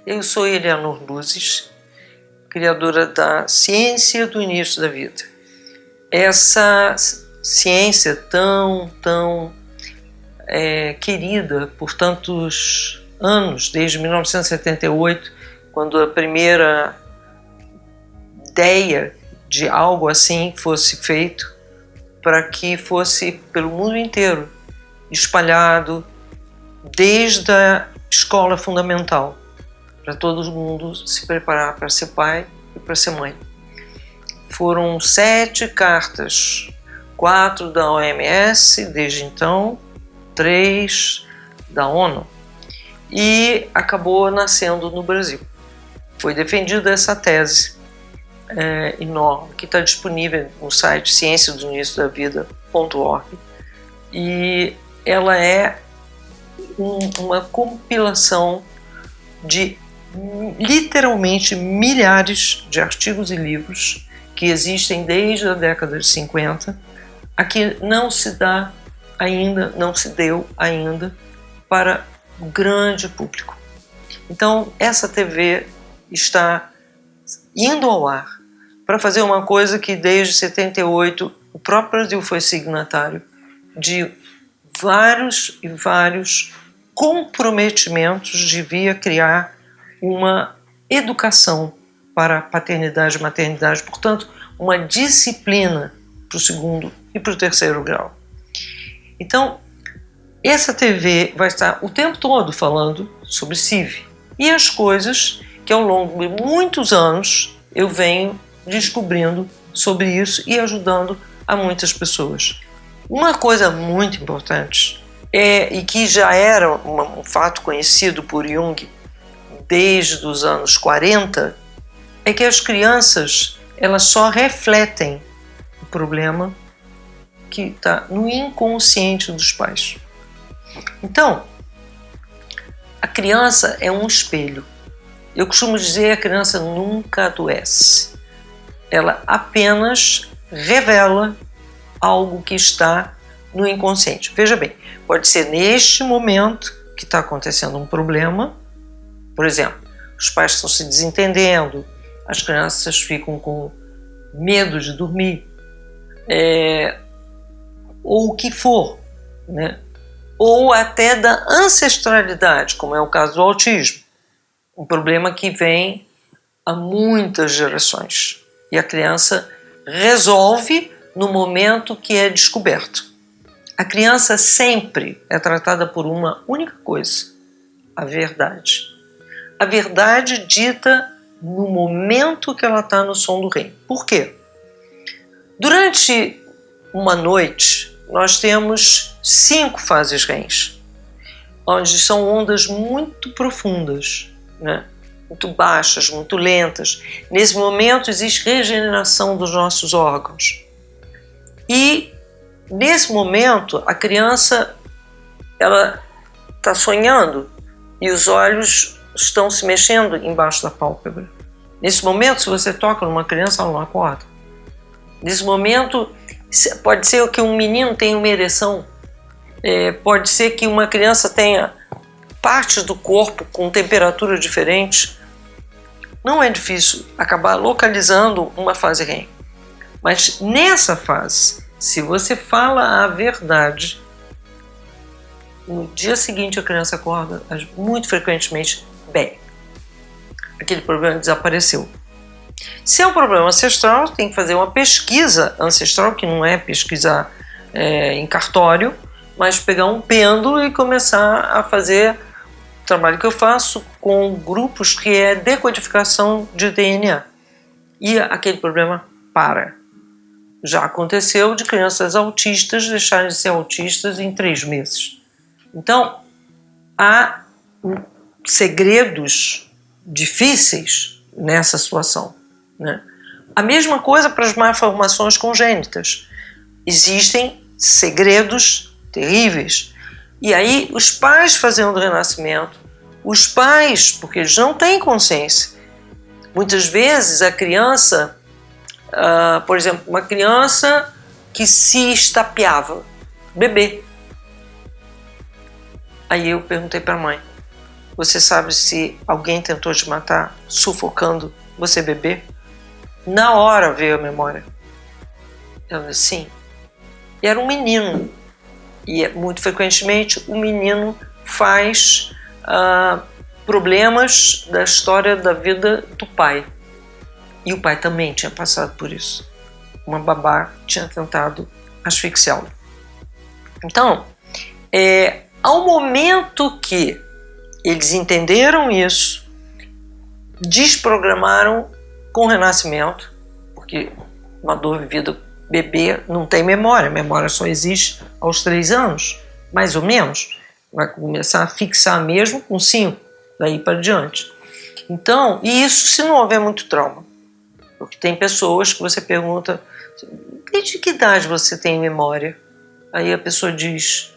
Eu sou Eleanor Luzes, criadora da Ciência do Início da Vida. Essa ciência tão querida por tantos anos, desde 1978, quando a primeira ideia de algo assim fosse feito, para que fosse pelo mundo inteiro, espalhado desde a escola fundamental, para todo mundo se preparar para ser pai e para ser mãe. Foram 7 cartas, 4 da OMS, desde então, 3 da ONU, e acabou nascendo no Brasil. Foi defendida essa tese enorme, que está disponível no site cienciadoiniciodavidA.org, e ela é uma compilação de literalmente milhares de artigos e livros que existem desde a década de 50, a que não se dá ainda, não se deu ainda para o grande público. Então, essa TV está indo ao ar para fazer uma coisa que desde 78 o próprio Brasil foi signatário de vários e vários comprometimentos, devia criar uma educação para paternidade e maternidade, portanto, uma disciplina para o 2º e para o 3º grau. Então, essa TV vai estar o tempo todo falando sobre CIV e as coisas que ao longo de muitos anos eu venho descobrindo sobre isso e ajudando a muitas pessoas. Uma coisa muito importante e que já era um fato conhecido por Jung desde os anos 40, é que as crianças elas só refletem o problema que está no inconsciente dos pais. Então, a criança é um espelho. Eu costumo dizer que a criança nunca adoece. Ela apenas revela algo que está no inconsciente. Veja bem, pode ser neste momento que está acontecendo um problema. Por exemplo, os pais estão se desentendendo, as crianças ficam com medo de dormir, ou o que for, né? Ou até da ancestralidade, como é o caso do autismo, um problema que vem há muitas gerações e a criança resolve no momento que é descoberto. A criança sempre é tratada por uma única coisa: a verdade. A verdade dita no momento que ela está no som do REM. Por quê? Durante uma noite, nós temos 5 fases REMs, onde são ondas muito profundas, né? Muito baixas, muito lentas. Nesse momento existe regeneração dos nossos órgãos. E nesse momento a criança ela está sonhando e os olhos estão se mexendo embaixo da pálpebra. Nesse momento, se você toca numa criança, ela não acorda. Nesse momento, pode ser que um menino tenha uma ereção, pode ser que uma criança tenha partes do corpo com temperatura diferente. Não é difícil acabar localizando uma fase REM. Mas nessa fase, se você fala a verdade, no dia seguinte a criança acorda, muito frequentemente, bem, aquele problema desapareceu. Se é um problema ancestral, tem que fazer uma pesquisa ancestral, que não é pesquisar em cartório, mas pegar um pêndulo e começar a fazer o trabalho que eu faço com grupos que é decodificação de DNA. E aquele problema para. Já aconteceu de crianças autistas deixarem de ser autistas em 3 meses. Então, há segredos difíceis nessa situação, né? A mesma coisa para as malformações congênitas. Existem segredos terríveis. E aí, os pais fazendo o renascimento, os pais, porque eles não têm consciência. Muitas vezes a criança, por exemplo, uma criança que se estapeava, bebê. Aí eu perguntei para a mãe: Você sabe se alguém tentou te matar sufocando você bebê? Na hora veio a memória. Ela disse sim. E era um menino. E muito frequentemente o menino faz problemas da história da vida do pai. E o pai também tinha passado por isso. Uma babá tinha tentado asfixiá-lo. Então, ao momento que eles entenderam isso, desprogramaram com o renascimento, porque uma dor vivida bebê não tem memória, a memória só existe aos 3 anos, mais ou menos. Vai começar a fixar mesmo com 5, daí para diante. Então, e isso se não houver muito trauma. Porque tem pessoas que você pergunta, desde que idade você tem memória? Aí a pessoa diz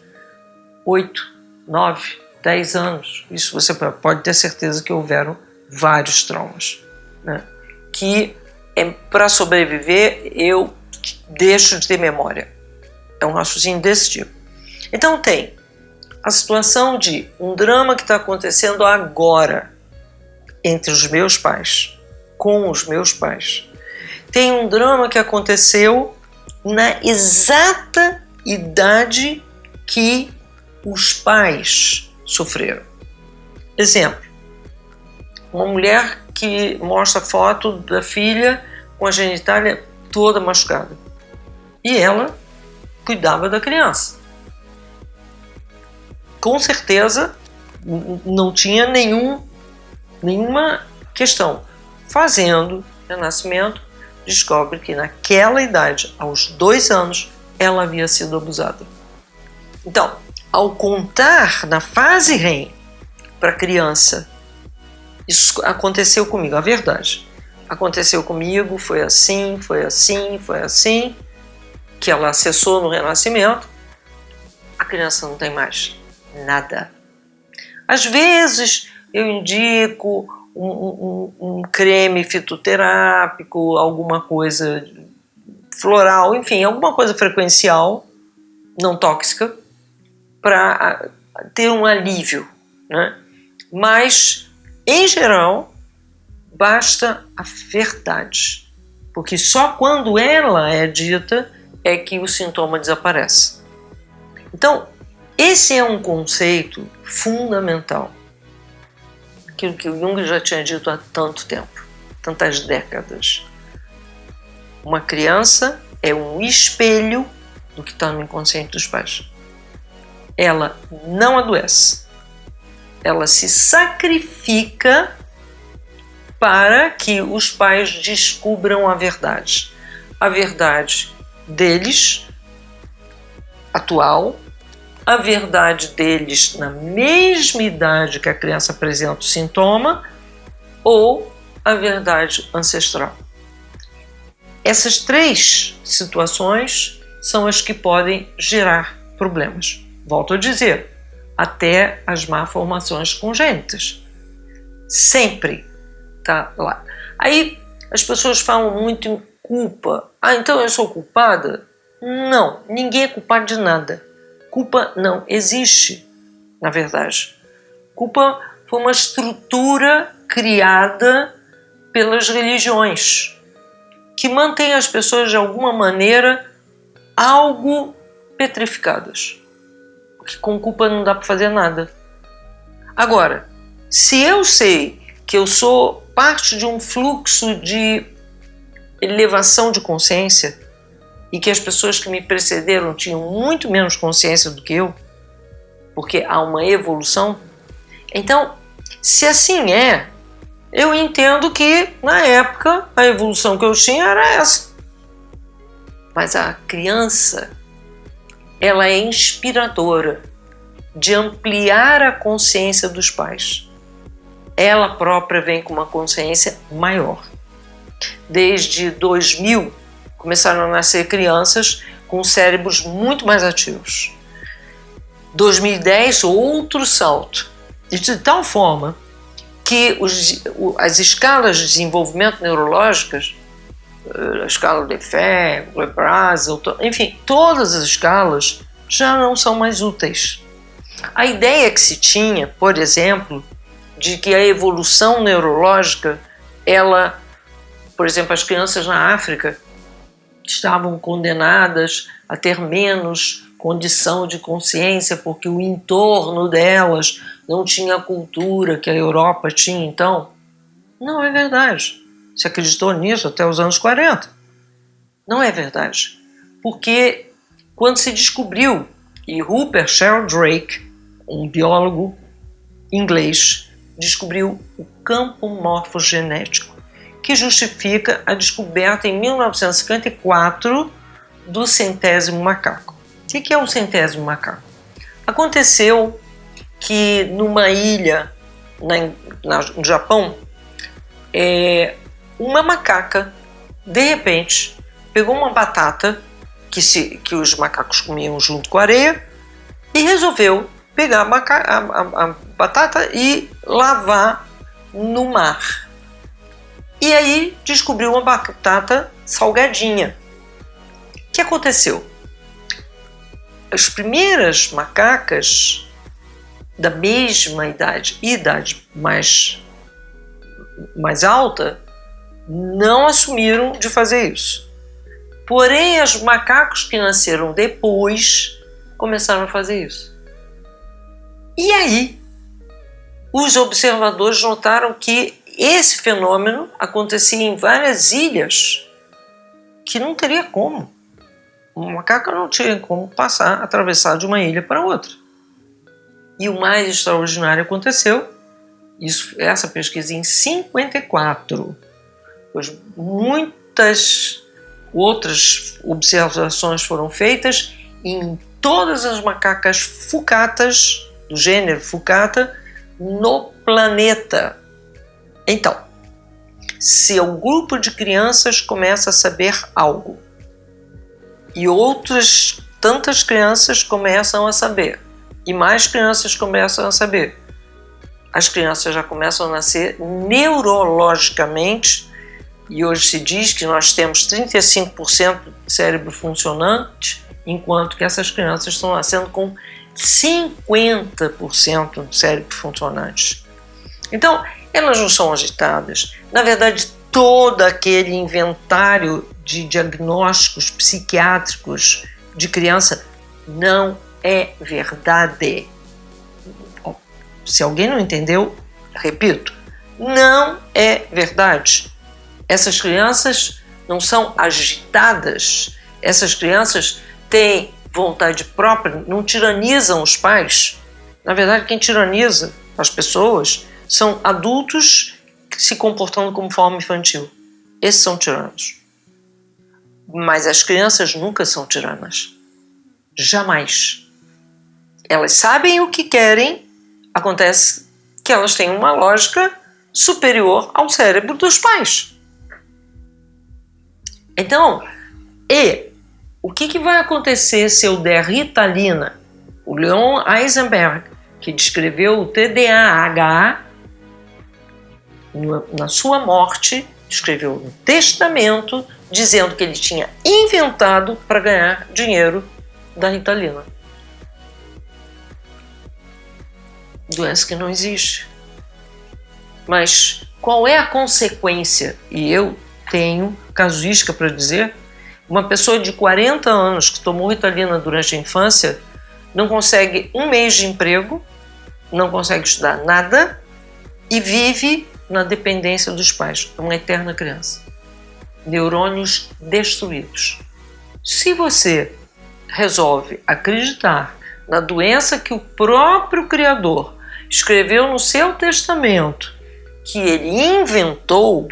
8, 9, 10 anos. Isso você pode ter certeza que houveram vários traumas, né? Que para sobreviver eu deixo de ter memória. É um raciocínio desse tipo. Então tem a situação de um drama que está acontecendo agora entre os meus pais, com os meus pais. Tem um drama que aconteceu na exata idade que os pais sofreram. Exemplo, uma mulher que mostra foto da filha com a genitália toda machucada. E ela cuidava da criança. Com certeza não tinha nenhuma questão. Fazendo renascimento, descobre que naquela idade, aos 2 anos, ela havia sido abusada. Então, ao contar na fase REM para a criança, isso aconteceu comigo, a verdade. Aconteceu comigo, foi assim, que ela acessou no renascimento, a criança não tem mais nada. Às vezes eu indico um creme fitoterápico, alguma coisa floral, enfim, alguma coisa frequencial, não tóxica, para ter um alívio, né? Mas, em geral, basta a verdade, porque só quando ela é dita é que o sintoma desaparece. Então, esse é um conceito fundamental, aquilo que o Jung já tinha dito há tanto tempo, tantas décadas. Uma criança é um espelho do que está no inconsciente dos pais. Ela não adoece, ela se sacrifica para que os pais descubram a verdade deles, atual, a verdade deles na mesma idade que a criança apresenta o sintoma, ou a verdade ancestral. Essas 3 situações são as que podem gerar problemas. Volto a dizer, até as malformações congênitas. Sempre está lá. Aí as pessoas falam muito em culpa. Então eu sou culpada? Não, ninguém é culpado de nada. Culpa não existe, na verdade. Culpa foi uma estrutura criada pelas religiões que mantém as pessoas de alguma maneira algo petrificadas. Porque com culpa não dá para fazer nada. Agora, se eu sei que eu sou parte de um fluxo de elevação de consciência e que as pessoas que me precederam tinham muito menos consciência do que eu, porque há uma evolução, então, se assim é, eu entendo que, na época, a evolução que eu tinha era essa. Mas a criança, ela é inspiradora de ampliar a consciência dos pais. Ela própria vem com uma consciência maior. Desde 2000, começaram a nascer crianças com cérebros muito mais ativos. 2010, outro salto. De tal forma que as escalas de desenvolvimento neurológicas, a escala de Lefebvre, Brazel, enfim, todas as escalas já não são mais úteis. A ideia que se tinha, por exemplo, de que a evolução neurológica, ela, por exemplo, as crianças na África estavam condenadas a ter menos condição de consciência porque o entorno delas não tinha a cultura que a Europa tinha. Então, não é verdade. Se acreditou nisso até os anos 40. Não é verdade. Porque quando se descobriu, e Rupert Sheldrake, um biólogo inglês, descobriu o campo morfogenético, que justifica a descoberta em 1954 do 100º macaco. O que é o 100º macaco? Aconteceu que numa ilha no Japão, uma macaca, de repente, pegou uma batata que os macacos comiam junto com a areia e resolveu pegar a batata e lavar no mar. E aí descobriu uma batata salgadinha. O que aconteceu? As primeiras macacas da mesma idade mais alta, não assumiram de fazer isso. Porém, os macacos que nasceram depois começaram a fazer isso. E aí, os observadores notaram que esse fenômeno acontecia em várias ilhas que não teria como. Um macaco não tinha como atravessar de uma ilha para outra. E o mais extraordinário aconteceu, essa pesquisa em 54, pois muitas outras observações foram feitas em todas as macacas fucatas, do gênero fucata, no planeta. Então, se um grupo de crianças começa a saber algo e outras tantas crianças começam a saber e mais crianças começam a saber, as crianças já começam a nascer neurologicamente, e hoje se diz que nós temos 35% de cérebro funcionante, enquanto que essas crianças estão nascendo com 50% de cérebro funcionante. Então, elas não são agitadas. Na verdade, todo aquele inventário de diagnósticos psiquiátricos de criança não é verdade. Se alguém não entendeu, repito, não é verdade. Essas crianças não são agitadas, essas crianças têm vontade própria, não tiranizam os pais. Na verdade, quem tiraniza as pessoas são adultos se comportando como forma infantil. Esses são tiranos. Mas as crianças nunca são tiranas. Jamais. Elas sabem o que querem, acontece que elas têm uma lógica superior ao cérebro dos pais. Então, o que vai acontecer se eu der Ritalina? O Leon Eisenberg, que descreveu o TDAH, na sua morte, escreveu um testamento dizendo que ele tinha inventado para ganhar dinheiro da Ritalina. Doença que não existe. Mas qual é a consequência? E eu tenho casuística para dizer, uma pessoa de 40 anos que tomou Ritalina durante a infância não consegue um mês de emprego, não consegue estudar nada e vive na dependência dos pais, uma eterna criança. Neurônios destruídos. Se você resolve acreditar na doença que o próprio Criador escreveu no seu testamento, que ele inventou,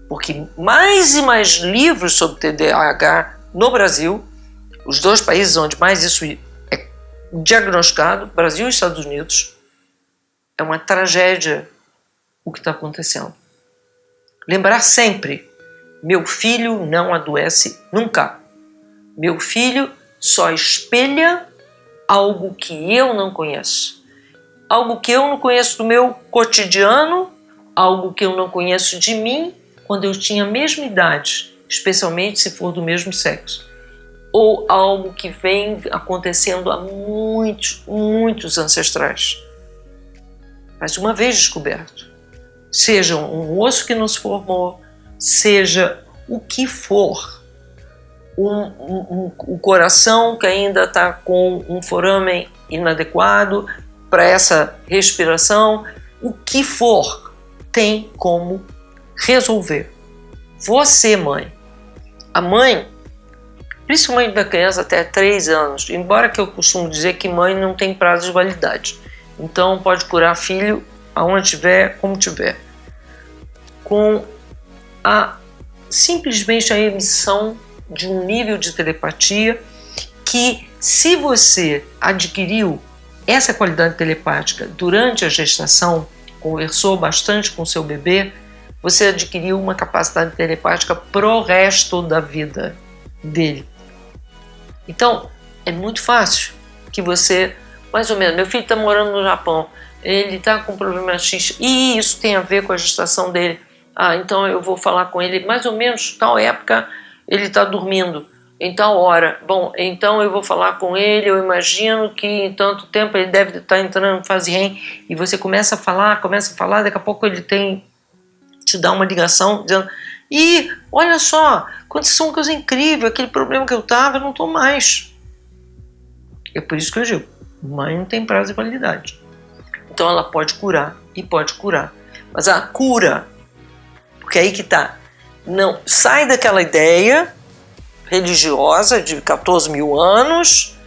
porque mais e mais livros sobre TDAH no Brasil, os dois países onde mais isso é diagnosticado, Brasil e Estados Unidos, é uma tragédia o que está acontecendo. Lembrar sempre, meu filho não adoece nunca. Meu filho só espelha algo que eu não conheço. Algo que eu não conheço do meu cotidiano, algo que eu não conheço de mim quando eu tinha a mesma idade, especialmente se for do mesmo sexo. Ou algo que vem acontecendo há muitos ancestrais. Mas uma vez descoberto, seja um osso que não se formou, seja o que for, o coração que ainda está com um foramen inadequado para essa respiração, o que for, tem como resolver. Você, mãe, a mãe, principalmente da criança até 3 anos, embora que eu costumo dizer que mãe não tem prazo de validade, então pode curar filho aonde tiver, como tiver, com simplesmente a emissão de um nível de telepatia que, se você adquiriu essa qualidade telepática durante a gestação, conversou bastante com seu bebê, você adquiriu uma capacidade telepática pro resto da vida dele. Então, é muito fácil que você, mais ou menos, meu filho está morando no Japão, ele está com problema X, e isso tem a ver com a gestação dele. Então eu vou falar com ele, mais ou menos, tal época ele está dormindo, em tal hora. Bom, então eu vou falar com ele, eu imagino que em tanto tempo ele deve estar entrando em fase REM, e você começa a falar, daqui a pouco ele te dá uma ligação, dizendo, olha só, aconteceu uma coisa incrível, aquele problema que eu estava, eu não estou mais. É por isso que eu digo, mãe não tem prazo de validade. Então ela pode curar, e pode curar. Mas a cura, porque aí que está, não sai daquela ideia religiosa de 14 mil anos,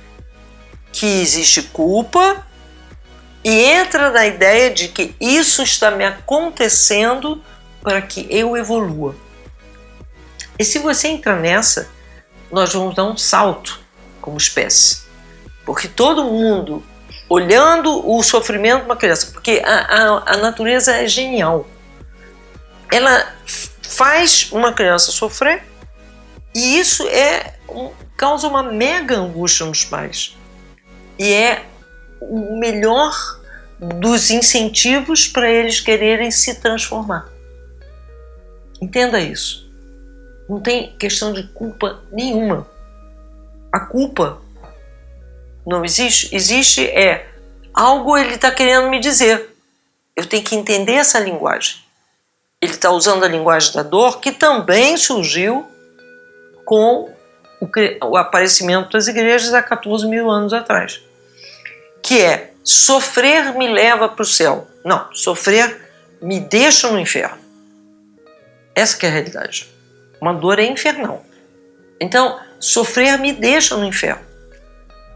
que existe culpa, e entra na ideia de que isso está me acontecendo para que eu evolua. E se você entrar nessa, nós vamos dar um salto como espécie. Porque todo mundo, olhando o sofrimento de uma criança, porque a natureza é genial. Ela faz uma criança sofrer, e isso causa uma mega angústia nos pais. E é o melhor dos incentivos para eles quererem se transformar. Entenda isso. Não tem questão de culpa nenhuma. A culpa não existe. Existe algo ele está querendo me dizer. Eu tenho que entender essa linguagem. Ele está usando a linguagem da dor, que também surgiu com o aparecimento das igrejas há 14 mil anos atrás. Que é, sofrer me leva para o céu. Não, sofrer me deixa no inferno. Essa que é a realidade. Uma dor é infernal. Então, sofrer me deixa no inferno.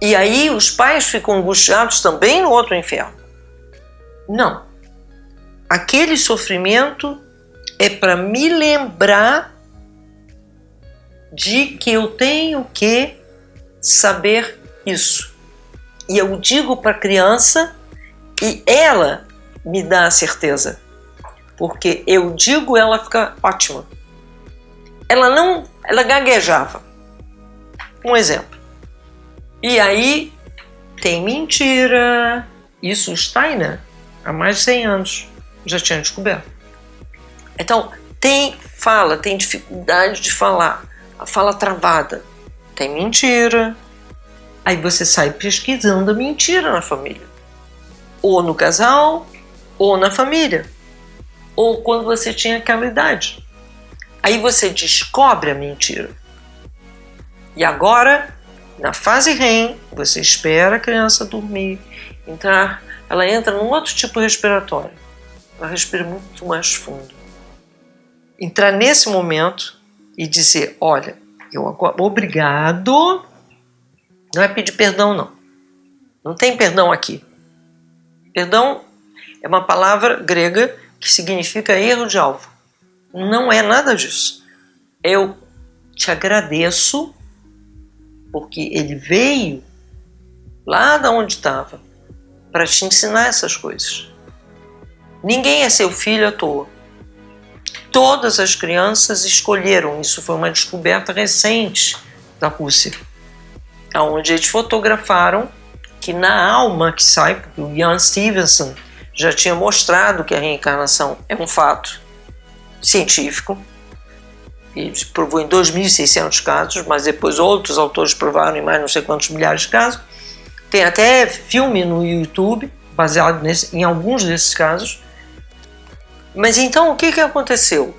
E aí os pais ficam angustiados também no outro inferno. Não. Aquele sofrimento é para me lembrar de que eu tenho que saber isso. E eu digo para a criança e ela me dá a certeza. Porque eu digo, ela fica ótima. Ela gaguejava. Um exemplo. E aí tem mentira. Isso o Steiner, há mais de 100 anos, já tinha descoberto. Então, tem dificuldade de falar, a fala travada, tem mentira. Aí você sai pesquisando a mentira na família. Ou no casal, ou na família. Ou quando você tinha aquela idade. Aí você descobre a mentira. E agora, na fase REM, você espera a criança dormir, entrar, ela entra num outro tipo respiratório. Ela respira muito mais fundo. Entrar nesse momento e dizer, olha, obrigado, não é pedir perdão não. Não tem perdão aqui. Perdão é uma palavra grega que significa erro de alvo. Não é nada disso. Eu te agradeço porque ele veio lá de onde estava para te ensinar essas coisas. Ninguém é seu filho à toa. Todas as crianças escolheram, isso foi uma descoberta recente da Rússia, onde eles fotografaram que na alma que sai, porque o Ian Stevenson já tinha mostrado que a reencarnação é um fato científico, ele provou em 2.600 casos, mas depois outros autores provaram em mais não sei quantos milhares de casos. Tem até filme no YouTube baseado em alguns desses casos. Mas então o que aconteceu?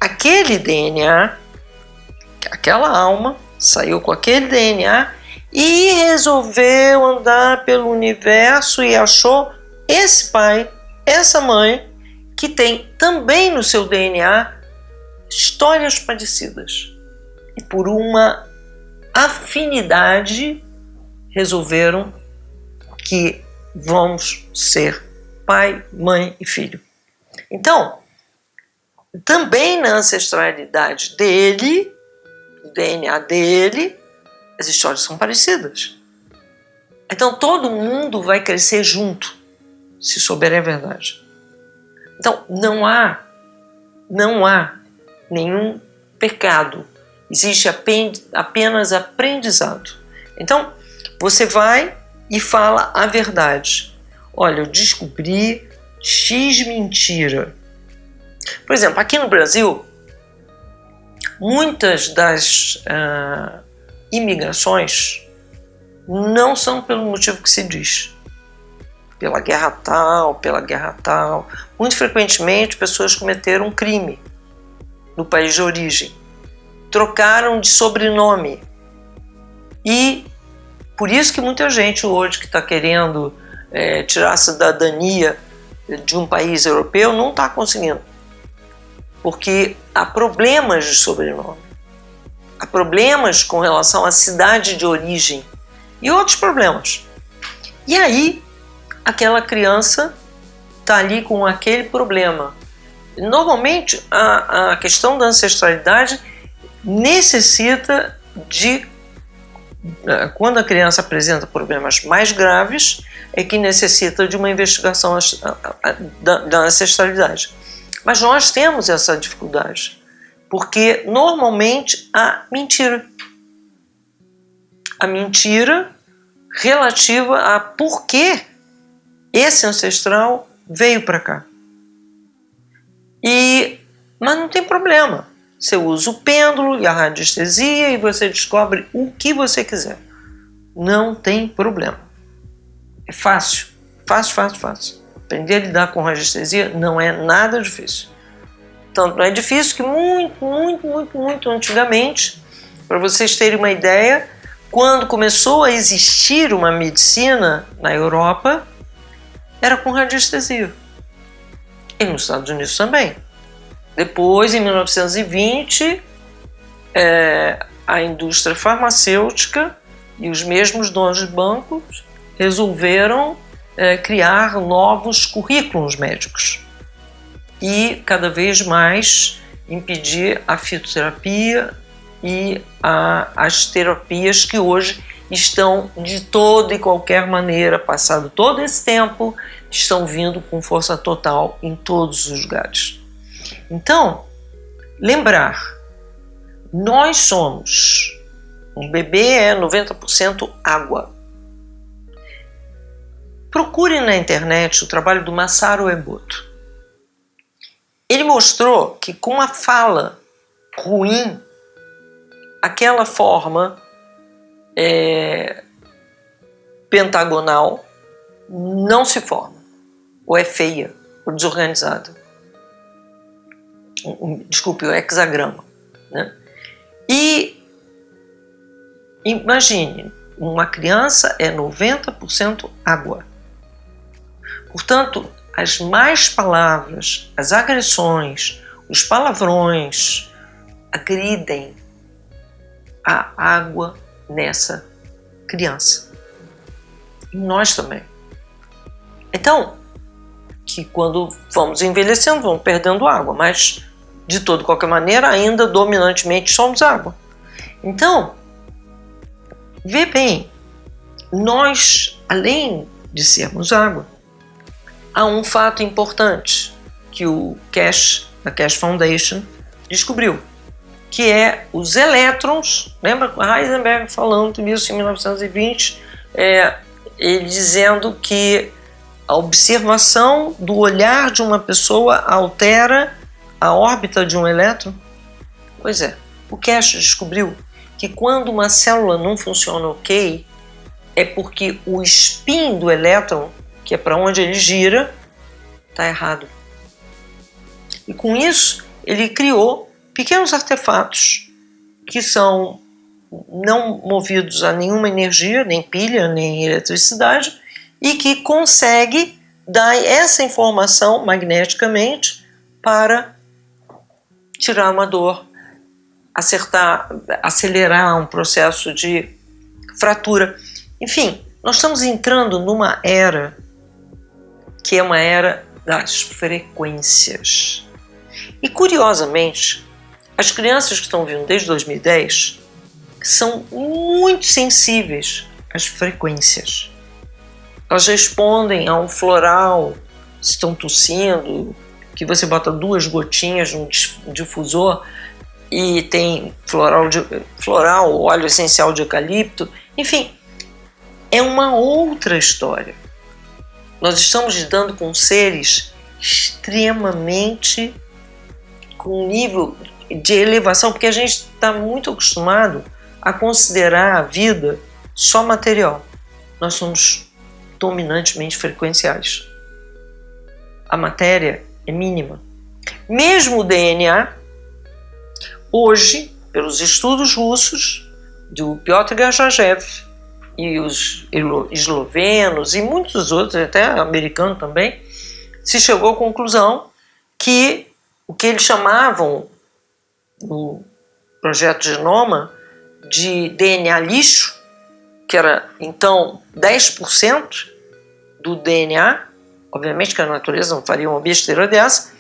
Aquele DNA, aquela alma, saiu com aquele DNA e resolveu andar pelo universo e achou esse pai, essa mãe, que tem também no seu DNA histórias parecidas. E por uma afinidade resolveram que vamos ser pai, mãe e filho. Então, também na ancestralidade dele, no DNA dele, as histórias são parecidas. Então todo mundo vai crescer junto, se souber a verdade. Então não há nenhum pecado, existe apenas aprendizado. Então você vai e fala a verdade. Olha, eu descobri X mentira. Por exemplo, aqui no Brasil, muitas das imigrações não são pelo motivo que se diz. Pela guerra tal, pela guerra tal. Muito frequentemente, pessoas cometeram um crime no país de origem. Trocaram de sobrenome. E por isso que muita gente hoje que está querendo tirar a cidadania de um país europeu não está conseguindo. Porque há problemas de sobrenome. Há problemas com relação à cidade de origem. E outros problemas. E aí, aquela criança está ali com aquele problema. Normalmente, a questão da ancestralidade necessita de... Quando a criança apresenta problemas mais graves, é que necessita de uma investigação da ancestralidade. Mas nós temos essa dificuldade, porque normalmente há mentira. A mentira relativa a por que esse ancestral veio para cá. Mas não tem problema. Você usa o pêndulo e a radiestesia e você descobre o que você quiser. Não tem problema. É fácil. Fácil. Aprender a lidar com radiestesia não é nada difícil. Tanto não é difícil que muito antigamente, para vocês terem uma ideia, quando começou a existir uma medicina na Europa, era com radiestesia. E nos Estados Unidos também. Depois, em 1920, a indústria farmacêutica e os mesmos donos de bancos resolveram criar novos currículos médicos e cada vez mais impedir a fitoterapia e as terapias que hoje estão de toda e qualquer maneira, passado todo esse tempo, estão vindo com força total em todos os lugares. Então, lembrar, nós somos, um bebê é 90% água. Procure na internet o trabalho do Masaru Emoto. Ele mostrou que com a fala ruim, aquela forma pentagonal não se forma, ou é feia, ou desorganizada. Desculpe, o hexagrama, né? E imagine, uma criança é 90% água. Portanto, as más palavras, as agressões, os palavrões agridem a água nessa criança. E nós também. Então, que quando vamos envelhecendo, vamos perdendo água, mas de toda qualquer maneira, ainda dominantemente somos água. Então, vê bem, nós, além de sermos água, há um fato importante que o Keshe, da Keshe Foundation, descobriu, que é os elétrons. Lembra Heisenberg falando isso em 1920, ele dizendo que a observação do olhar de uma pessoa altera a órbita de um elétron? Pois é, o Keshe descobriu que quando uma célula não funciona ok, é porque o spin do elétron, que é para onde ele gira, está errado. E com isso, ele criou pequenos artefatos que são não movidos a nenhuma energia, nem pilha, nem eletricidade, e que consegue dar essa informação magneticamente para tirar uma dor, acelerar um processo de fratura. Enfim, nós estamos entrando numa era que é uma era das frequências. E curiosamente, as crianças que estão vindo desde 2010 são muito sensíveis às frequências. Elas respondem a um floral, se estão tossindo, que você bota 2 gotinhas num difusor e tem floral, óleo essencial de eucalipto. Enfim, é uma outra história. Nós estamos lidando com seres extremamente com um nível de elevação, porque a gente está muito acostumado a considerar a vida só material. Nós somos dominantemente frequenciais. A matéria é mínima. Mesmo o DNA, hoje, pelos estudos russos, do Piotr Gurdjieff e os eslovenos e muitos outros, até americanos também, se chegou à conclusão que o que eles chamavam no projeto Genoma de DNA lixo, que era então 10% do DNA, obviamente que a natureza não faria uma besteira dessa.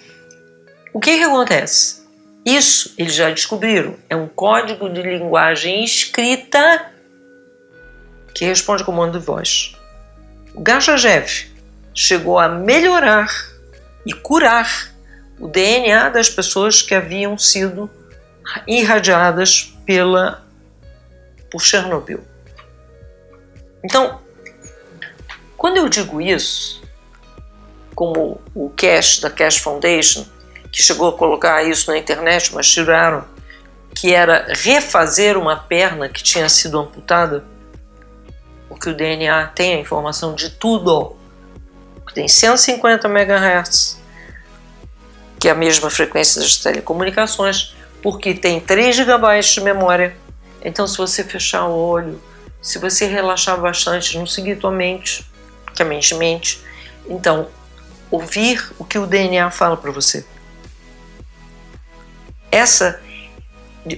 O que acontece? Isso eles já descobriram, é um código de linguagem escrita que responde ao comando de voz. O Gurdjieff chegou a melhorar e curar o DNA das pessoas que haviam sido irradiadas por Chernobyl. Então, quando eu digo isso, como o Cash da Cash Foundation, que chegou a colocar isso na internet, mas tiraram, que era refazer uma perna que tinha sido amputada, porque o DNA tem a informação de tudo, que tem 150 MHz, que é a mesma frequência das telecomunicações, porque tem 3 GB de memória. Então, se você fechar o olho, se você relaxar bastante, não seguir tua mente, que a mente mente, então, ouvir o que o DNA fala para você.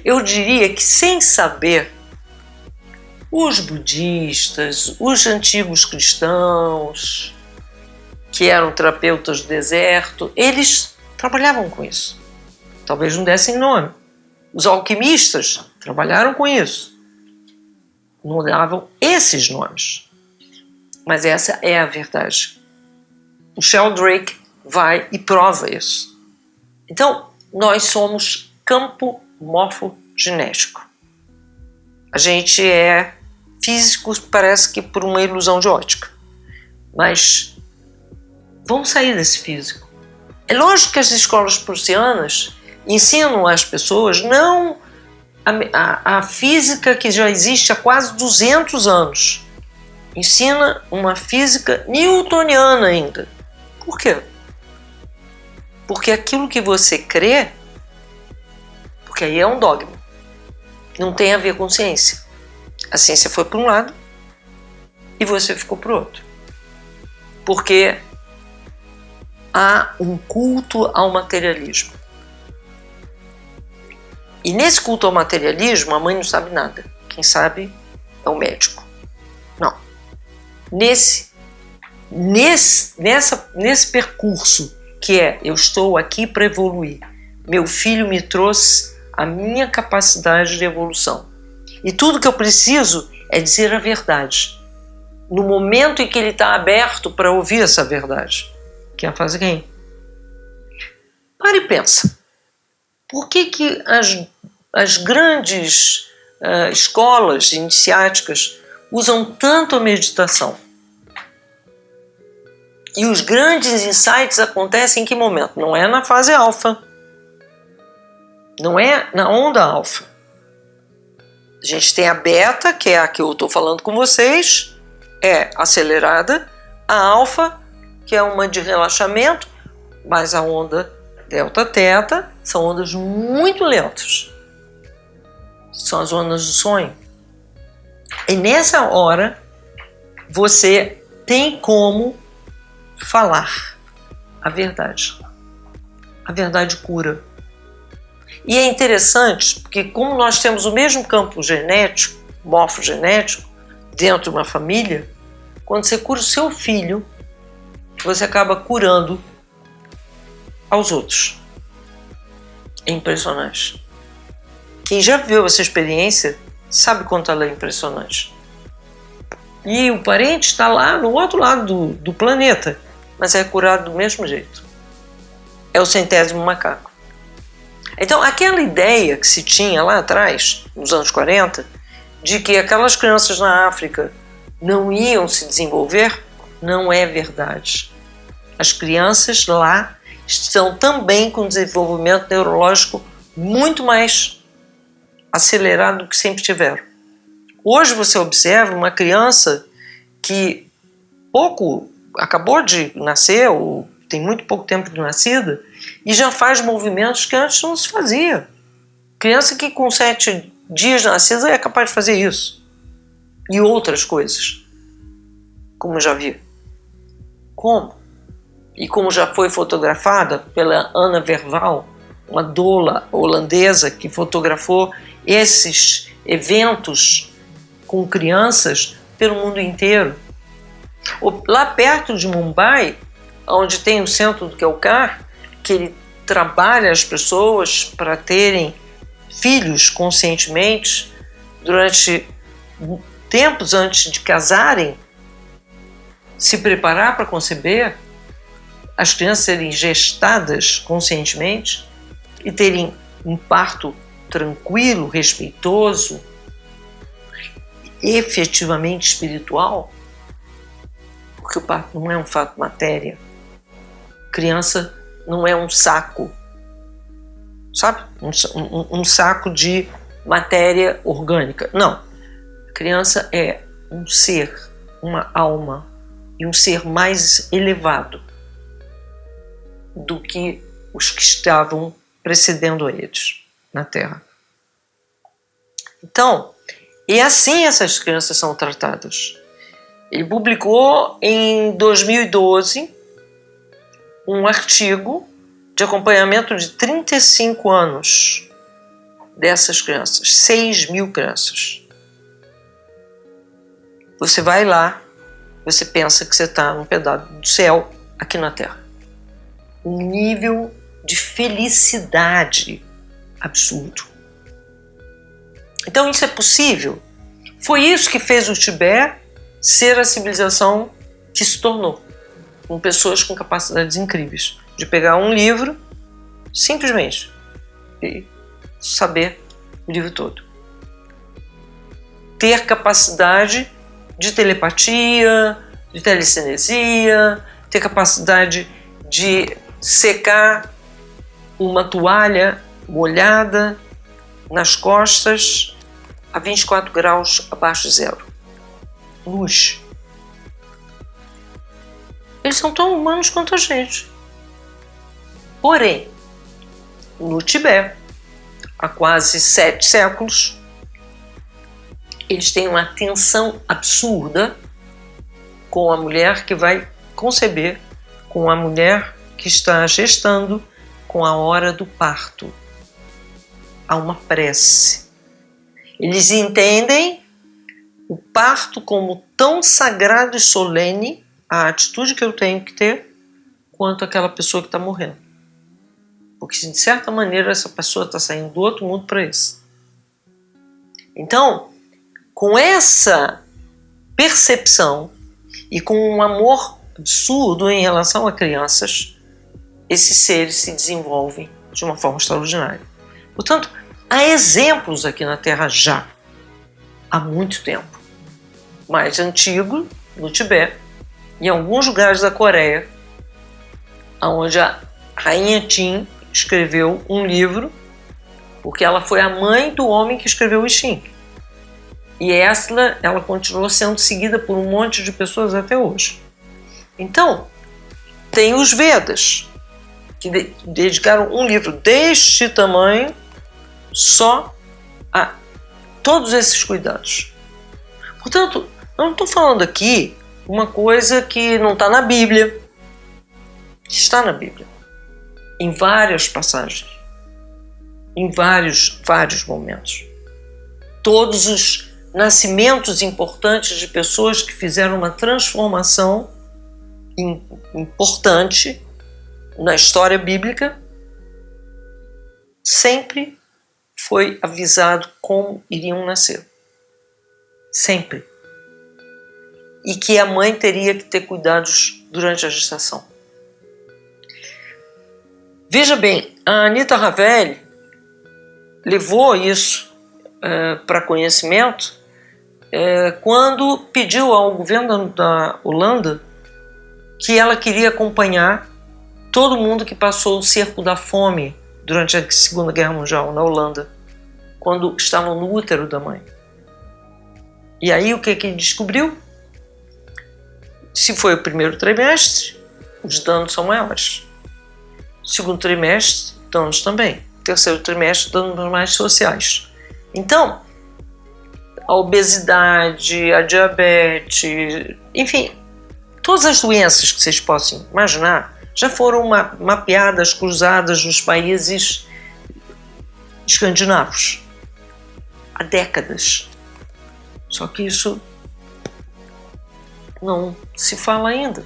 Eu diria que sem saber, os budistas, os antigos cristãos, que eram terapeutas do deserto, eles trabalhavam com isso. Talvez não dessem nome. Os alquimistas trabalharam com isso. Não davam esses nomes. Mas essa é a verdade. O Sheldrake vai e prova isso. Então, nós somos campo morfogenético. A gente é físico, parece que por uma ilusão de ótica. Mas vamos sair desse físico. É lógico que as escolas prussianas ensinam às pessoas não a física que já existe há quase 200 anos. Ensina uma física newtoniana ainda. Por quê? Porque aquilo que você crê, porque aí é um dogma, não tem a ver com ciência. A ciência foi para um lado e você ficou para o outro. Porque há um culto ao materialismo. E nesse culto ao materialismo, a mãe não sabe nada. Quem sabe é o médico. Não. Nesse percurso que é, eu estou aqui para evoluir. Meu filho me trouxe a minha capacidade de evolução. E tudo que eu preciso é dizer a verdade. No momento em que ele está aberto para ouvir essa verdade. Que é a fase quem? Para e pensa. Por que as grandes escolas iniciáticas usam tanto a meditação? E os grandes insights acontecem em que momento? Não é na fase alfa. Não é na onda alfa. A gente tem a beta, que é a que eu estou falando com vocês, é acelerada. A alfa que é uma de relaxamento, mas a onda delta-teta são ondas muito lentas. São as ondas do sonho. E nessa hora, você tem como falar a verdade. A verdade cura. E é interessante, porque como nós temos o mesmo campo genético, morfogenético, dentro de uma família, quando você cura o seu filho, você acaba curando aos outros. É impressionante. Quem já viveu essa experiência sabe quanto ela é impressionante. E o parente está lá no outro lado do planeta, mas é curado do mesmo jeito. É o 100º macaco. Então, aquela ideia que se tinha lá atrás, nos anos 40, de que aquelas crianças na África não iam se desenvolver, não é verdade. As crianças lá estão também com desenvolvimento neurológico muito mais acelerado do que sempre tiveram. Hoje você observa uma criança que acabou de nascer, ou tem muito pouco tempo de nascida, e já faz movimentos que antes não se fazia. Criança que com 7 dias de nascida é capaz de fazer isso. E outras coisas. Como eu já vi. Como? E como já foi fotografada pela Anna Verwaal, uma doula holandesa que fotografou esses eventos com crianças pelo mundo inteiro. Lá perto de Mumbai, onde tem o centro do Kelkar, que ele trabalha as pessoas para terem filhos conscientemente durante tempos antes de casarem, se preparar para conceber, as crianças serem gestadas conscientemente e terem um parto tranquilo, respeitoso, efetivamente espiritual, porque o parto não é um fato matéria. Criança não é um saco, sabe? Um saco de matéria orgânica. Não. Criança é um ser, uma alma, e um ser mais elevado do que os que estavam precedendo a eles na Terra. Então, e assim essas crianças são tratadas. Ele publicou em 2012 um artigo de acompanhamento de 35 anos dessas crianças, 6.000 crianças. Você vai lá, você pensa que você está num pedaço do céu aqui na Terra. Um nível de felicidade absurdo. Então isso é possível. Foi isso que fez o Tibete ser a civilização que se tornou, com pessoas com capacidades incríveis de pegar um livro simplesmente e saber o livro todo. Ter capacidade de telepatia, de telecinesia, ter capacidade de secar uma toalha molhada nas costas a 24 graus abaixo de zero. Luz. Eles são tão humanos quanto a gente. Porém, no Tibete, há quase 7 séculos, eles têm uma tensão absurda com a mulher que vai conceber, com a mulher que está gestando, com a hora do parto. Há uma prece. Eles entendem o parto como tão sagrado e solene, a atitude que eu tenho que ter, quanto aquela pessoa que está morrendo. Porque, de certa maneira, essa pessoa está saindo do outro mundo para esse. Então, com essa percepção e com um amor absurdo em relação a crianças, esses seres se desenvolvem de uma forma extraordinária. Portanto, há exemplos aqui na Terra já, há muito tempo. Mais antigo, no Tibete, em alguns lugares da Coreia, onde a rainha Qin escreveu um livro, porque ela foi a mãe do homem que escreveu o I Ching. E ela continuou sendo seguida por um monte de pessoas até hoje. Então, tem os Vedas, que dedicaram um livro deste tamanho só a todos esses cuidados. Portanto, eu não estou falando aqui uma coisa que não está na Bíblia. Está na Bíblia, em várias passagens, em vários momentos. Todos os nascimentos importantes de pessoas que fizeram uma transformação importante na história bíblica, sempre foi avisado como iriam nascer. Sempre. E que a mãe teria que ter cuidados durante a gestação. Veja bem, a Anita Ravelli levou isso para conhecimento quando pediu ao governo da Holanda que ela queria acompanhar todo mundo que passou o cerco da fome durante a Segunda Guerra Mundial na Holanda, quando estavam no útero da mãe. E aí o que ele descobriu? Se foi o primeiro trimestre, os danos são maiores. Segundo trimestre, danos também. Terceiro trimestre, danos mais sociais. Então, a obesidade, a diabetes, enfim, todas as doenças que vocês possam imaginar já foram mapeadas, cruzadas nos países escandinavos há décadas. Só que isso não se fala ainda.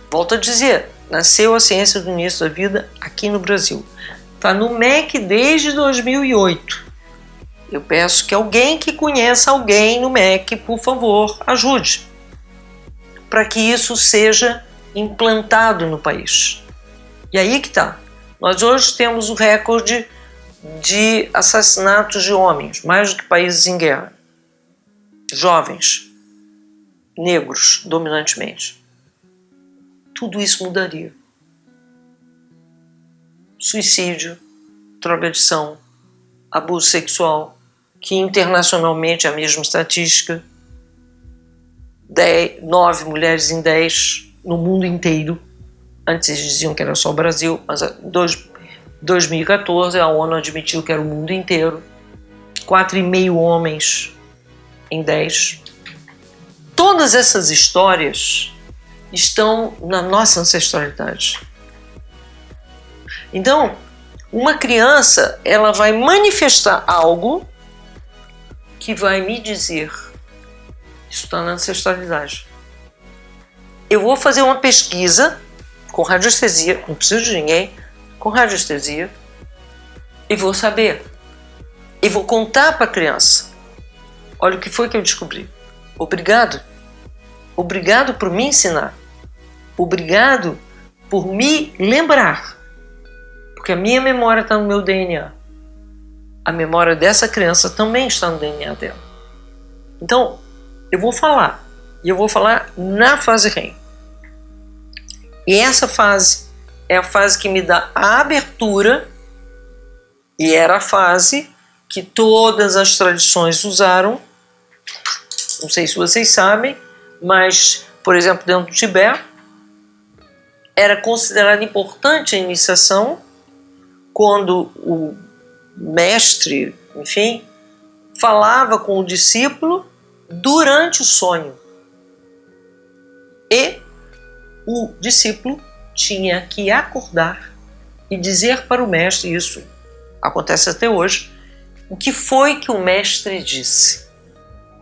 Volto a dizer, nasceu a ciência do início da vida aqui no Brasil. Está no MEC desde 2008. Eu peço que alguém que conheça alguém no MEC, por favor, ajude, para que isso seja implantado no país. E aí que está. Nós hoje temos o recorde de assassinatos de homens, mais do que países em guerra. Jovens, negros, dominantemente. Tudo isso mudaria. Suicídio, drogadição, abuso sexual, que internacionalmente é a mesma estatística, 9 mulheres em 10 no mundo inteiro. Antes eles diziam que era só o Brasil, mas em 2014 a ONU admitiu que era o mundo inteiro. 4,5 homens em 10. Todas essas histórias estão na nossa ancestralidade. Então, uma criança, ela vai manifestar algo que vai me dizer, isso está na ancestralidade. Eu vou fazer uma pesquisa com radiestesia, não preciso de ninguém, com radiestesia, e vou saber. E vou contar para a criança. Olha o que foi que eu descobri. Obrigado. Obrigado por me ensinar. Obrigado por me lembrar. Porque a minha memória está no meu DNA. A memória dessa criança também está no DNA dela. Então, eu vou falar. E eu vou falar na fase REM. E essa fase é a fase que me dá a abertura, e era a fase que todas as tradições usaram. Não sei se vocês sabem, mas, por exemplo, dentro do Tibete, era considerada importante a iniciação quando o mestre, enfim, falava com o discípulo durante o sonho. E o discípulo tinha que acordar e dizer para o mestre, isso acontece até hoje, o que foi que o mestre disse.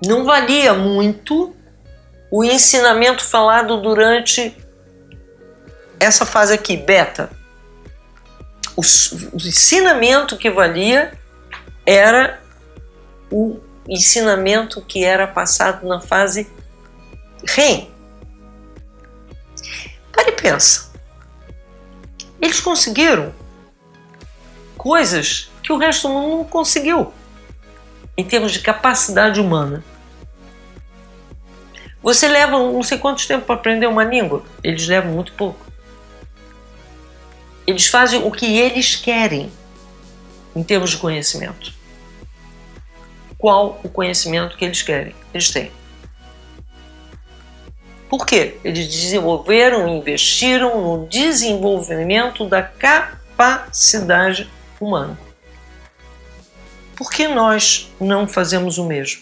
Não valia muito o ensinamento falado durante essa fase aqui, beta. O ensinamento que valia era o ensinamento que era passado na fase REM. Para e pensa. Eles conseguiram coisas que o resto do mundo não conseguiu, em termos de capacidade humana. Você leva não sei quanto tempo para aprender uma língua, eles levam muito pouco. Eles fazem o que eles querem em termos de conhecimento. Qual o conhecimento que eles querem? Eles têm. Por quê? Eles desenvolveram e investiram no desenvolvimento da capacidade humana. Por que nós não fazemos o mesmo?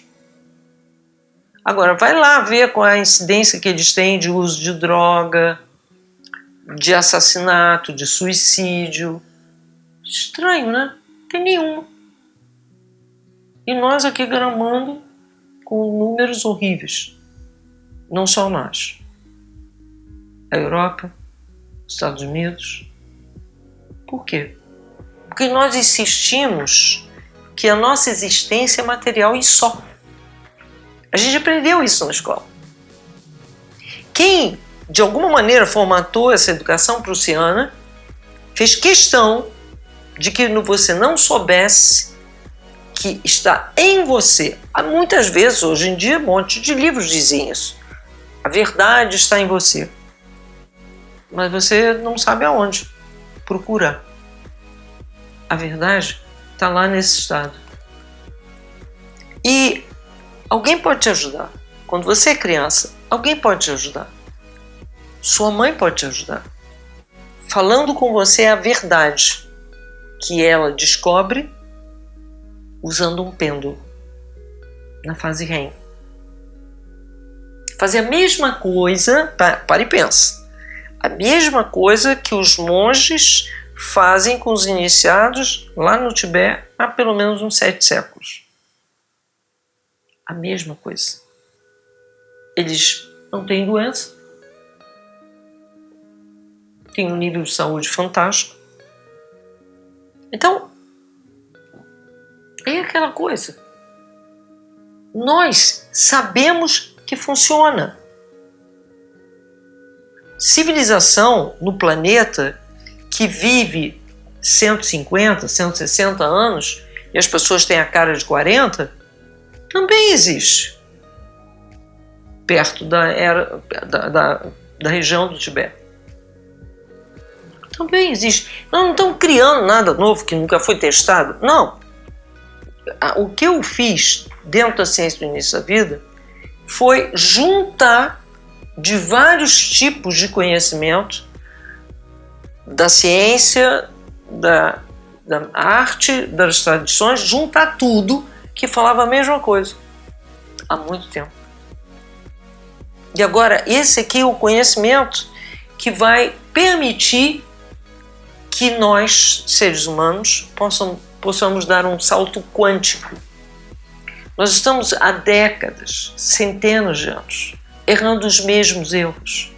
Agora, vai lá ver qual é a incidência que eles têm de uso de droga, de assassinato, de suicídio. Estranho, né? Não tem nenhuma. E nós aqui gramando com números horríveis. Não só nós. A Europa, os Estados Unidos. Por quê? Porque nós insistimos que a nossa existência é material e só. A gente aprendeu isso na escola. Quem, de alguma maneira, formatou essa educação prussiana, fez questão de que você não soubesse que está em você. Há muitas vezes, hoje em dia, um monte de livros dizem isso. A verdade está em você. Mas você não sabe aonde procurar. A verdade está lá nesse estado. E alguém pode te ajudar. Quando você é criança, alguém pode te ajudar. Sua mãe pode te ajudar. Falando com você a verdade que ela descobre usando um pêndulo na fase REM. Fazer a mesma coisa, para e pensa, a mesma coisa que os monges fazem com os iniciados lá no Tibete há pelo menos uns 7 séculos. A mesma coisa. Eles não têm doença, têm um nível de saúde fantástico. Então, é aquela coisa. Nós sabemos que funciona. Civilização no planeta que vive 150, 160 anos e as pessoas têm a cara de 40, também existe. Perto da região do Tibete. Também existe. Nós não estamos criando nada novo que nunca foi testado. Não. O que eu fiz dentro da ciência do início da vida foi juntar de vários tipos de conhecimento da ciência, da arte, das tradições, juntar tudo que falava a mesma coisa há muito tempo. E agora, esse aqui é o conhecimento que vai permitir que nós, seres humanos, possamos dar um salto quântico. Nós estamos há décadas, centenas de anos, errando os mesmos erros,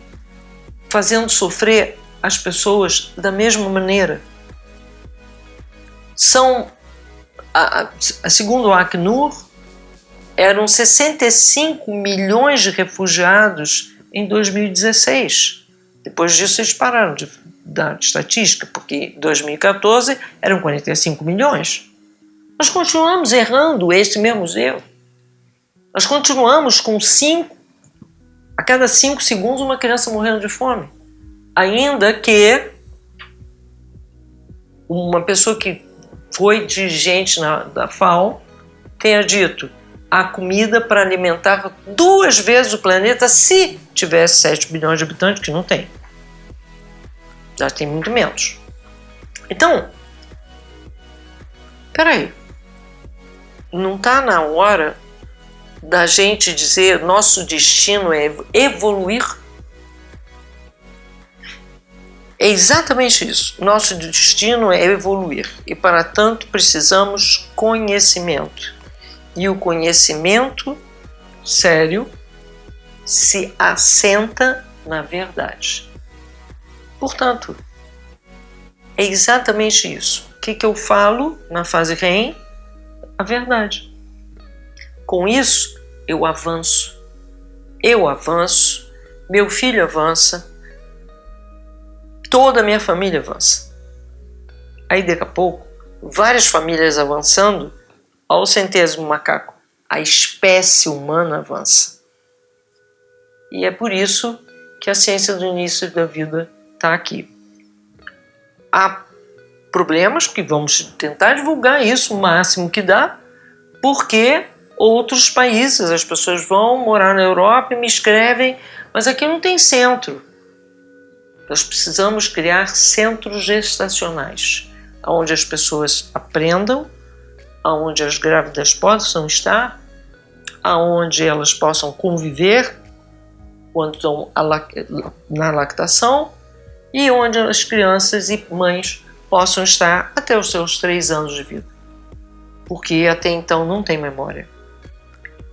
fazendo sofrer as pessoas da mesma maneira. Segundo o Acnur, eram 65 milhões de refugiados em 2016. Depois disso eles pararam de dar estatística, porque em 2014 eram 45 milhões. Nós continuamos errando esse mesmo erro. Nós continuamos com a cada 5 segundos uma criança morrendo de fome. Ainda que uma pessoa que foi dirigente da FAO tenha dito: há comida para alimentar 2 vezes o planeta se tivesse 7 bilhões de habitantes, que não tem. Já tem muito menos. Então, peraí, não está na hora da gente dizer nosso destino é evoluir? É exatamente isso. Nosso destino é evoluir e, para tanto, precisamos conhecimento. E o conhecimento sério se assenta na verdade. Portanto, é exatamente isso. O que eu falo na fase REM? A verdade. Com isso, eu avanço, meu filho avança, toda a minha família avança. Aí, daqui a pouco, várias famílias avançando, ao 100º macaco, a espécie humana avança. E é por isso que a ciência do início da vida está aqui. Há problemas que vamos tentar divulgar isso o máximo que dá, porque outros países, as pessoas vão morar na Europa e me escrevem: Mas aqui não tem centro. Nós precisamos criar centros gestacionais, onde as pessoas aprendam, onde as grávidas possam estar, onde elas possam conviver quando estão na lactação e onde as crianças e mães possam estar até os seus 3 anos de vida, porque até então não tem memória.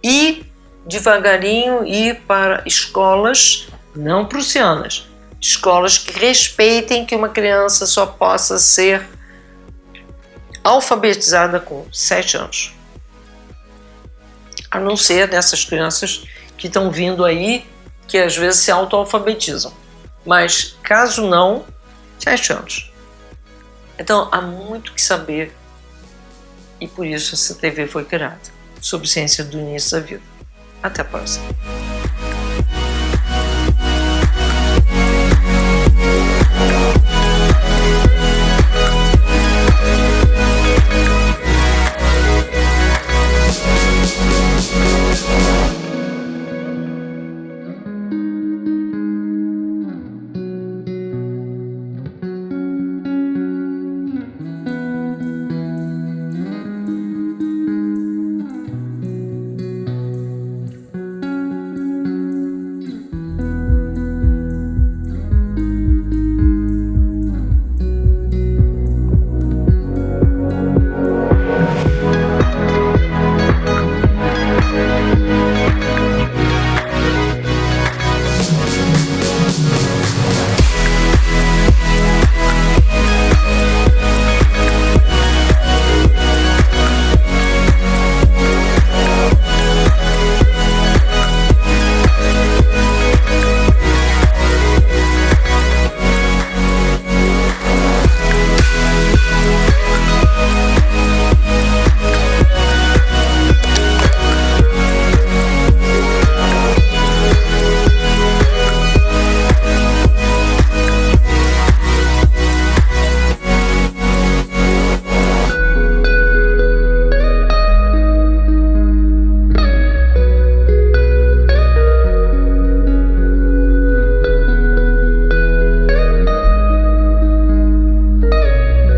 E devagarinho ir para escolas não prussianas, escolas que respeitem que uma criança só possa ser alfabetizada com 7 anos. A não ser dessas crianças que estão vindo aí, que às vezes se auto-alfabetizam. Mas caso não, 7 anos. Então há muito que saber e por isso essa TV foi criada, sobre ciência do início da vida. Até a próxima.